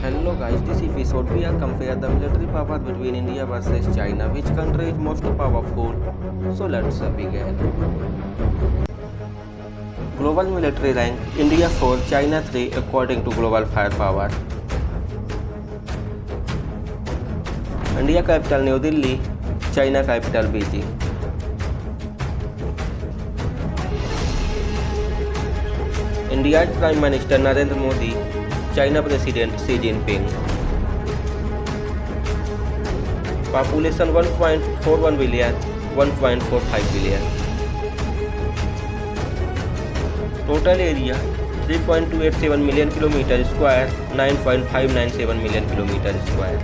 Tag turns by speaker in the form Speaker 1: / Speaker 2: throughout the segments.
Speaker 1: Hello guys, this episode we are compare the military power between India versus China. Which country is most powerful? So let's begin. Global military rank: India 4, China 3 according to global firepower. India capital New Delhi, China capital Beijing. India's Prime Minister Narendra Modi, China President Xi Jinping. Population 1.41 billion, 1.45 billion. Total area 3.287 million km square, 9.597 million km square.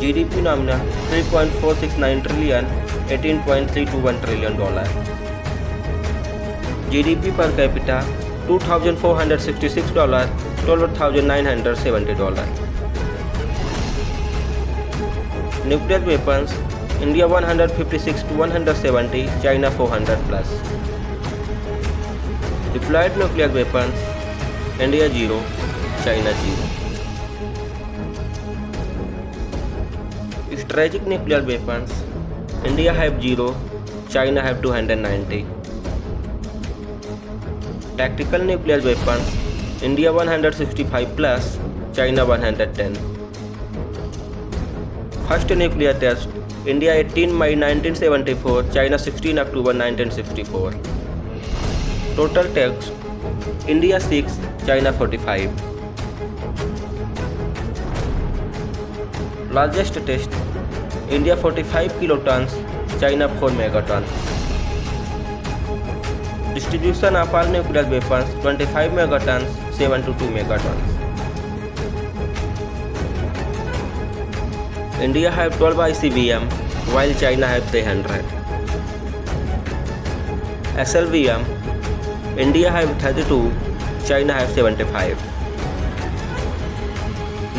Speaker 1: GDP nominal 3.469 trillion, 18.321 trillion dollar. GDP per capita $2,466, $12,970. Nuclear weapons: India 156 to 170, China 400 plus. Deployed nuclear weapons: India 0, China 0. Strategic nuclear weapons: India have 0, China have 290. Tactical nuclear weapons: India 165 plus, China 110. First nuclear test: India 18 May 1974, China 16 October 1964. Total test: India 6, China 45. Largest test: India 45 kilotons, China 4 megatons. Distribution of all nuclear weapons: 25 megatons, 7 to 2 megatons. India have 12 ICBM, while China have 300. SLBM: India have 32, China have 75.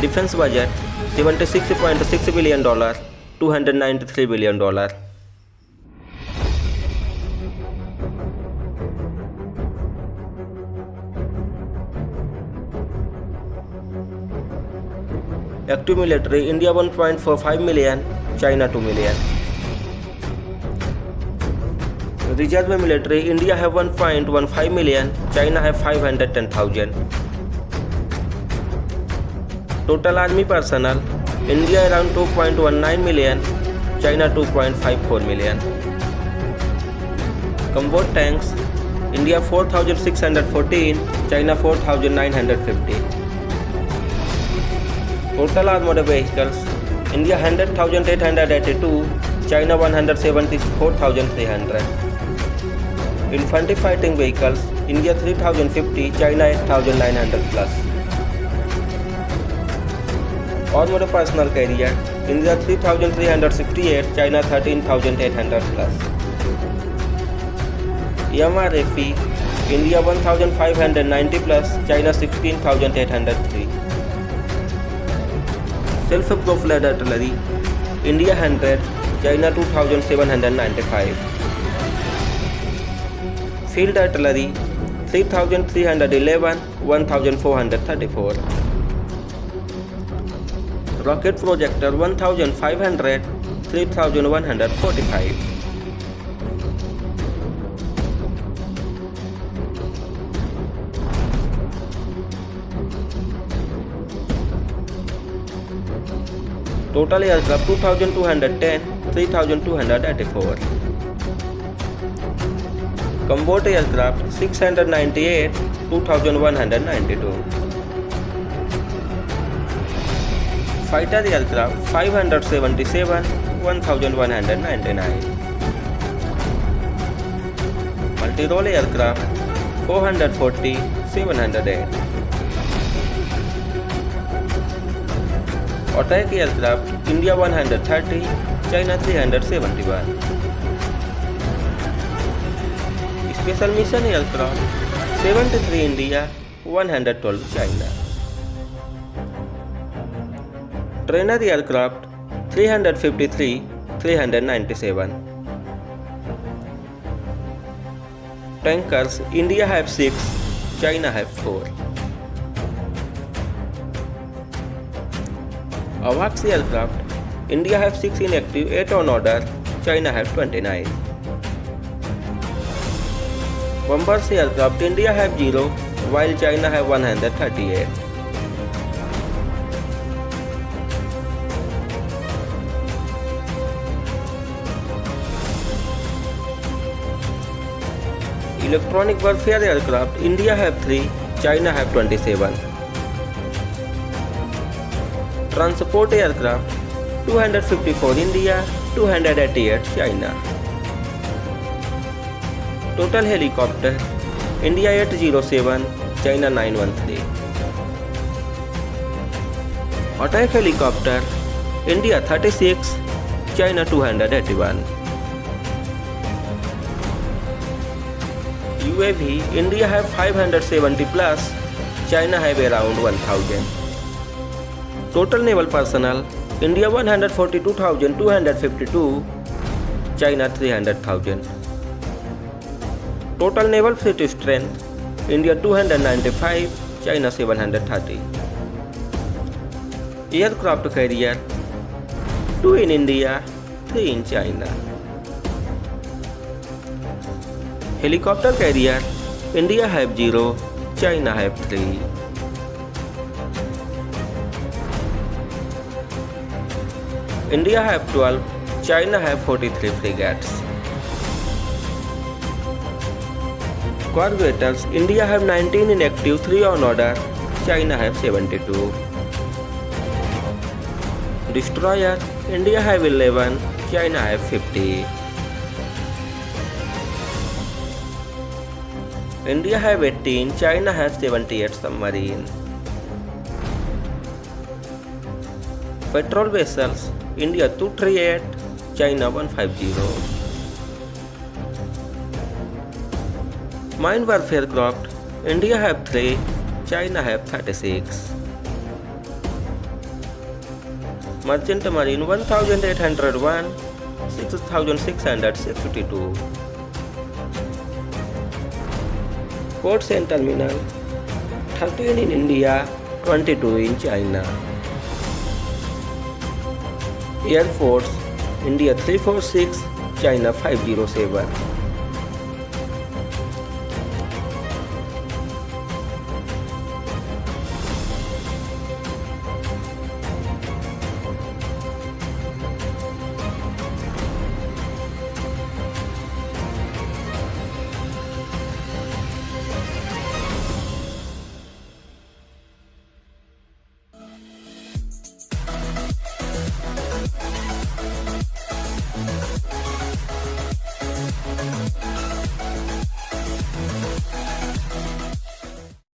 Speaker 1: Defense budget: $76.6 billion, $293 billion. Active military: India 1.45 million, China 2 million. Reserve military: India have 1.15 million, China have 510,000. Total army personnel: India around 2.19 million, China 2.54 million. Combat tanks: India 4,614, China 4,950. Total armored vehicles: India 100,882, China 174,300. Infantry fighting vehicles: India 3,050, China 8,900 plus. Armored personnel carrier: India 3,368, China 13,800 plus. MRFE: India 1,590 plus, China 16,803. Self-propelled artillery: India 100, China 2,795. Field artillery: 3,311, 1,434. Rocket projector: 1,500, 3,145. Total aircraft: 2,210, 3,284. Combat aircraft: 698, 2,192. Fighter aircraft: 577, 1,199. Multi-role aircraft: 440, 708. Attack aircraft: India 130, China 371. Special mission aircraft: 73 India, 112 China. Trainer aircraft: 353, 397. Tankers: India have 6, China have 4. AWACS aircraft, India have 6 in active, 8 on order, China have 29. Bombers aircraft, India have 0, while China have 138. Electronic warfare aircraft, India have 3, China have 27. Transport aircraft, 254 India, 288 China. Total helicopter, India 807, China 913. Attack helicopter, India 36, China 281. UAV, India have 570 plus, China have around 1000. Total naval personnel, India 142,252, China 300,000. Total naval fleet strength, India 295, China 730. Aircraft carrier, 2 in India, 3 in China. Helicopter carrier, India have 0, China have 3. India have 12, China have 43 frigates. Corvettes, India have 19 in active, 3 on order, China have 72. Destroyer, India have 11, China have 50. India have 18, China has 78 submarine. Patrol vessels, India 238, China 150. Mine warfare craft, India have 3, China have 36. Merchant marine 1801, 6662. Ports and terminal, 13 in India, 22 in China. Air Force, India 346, China 507.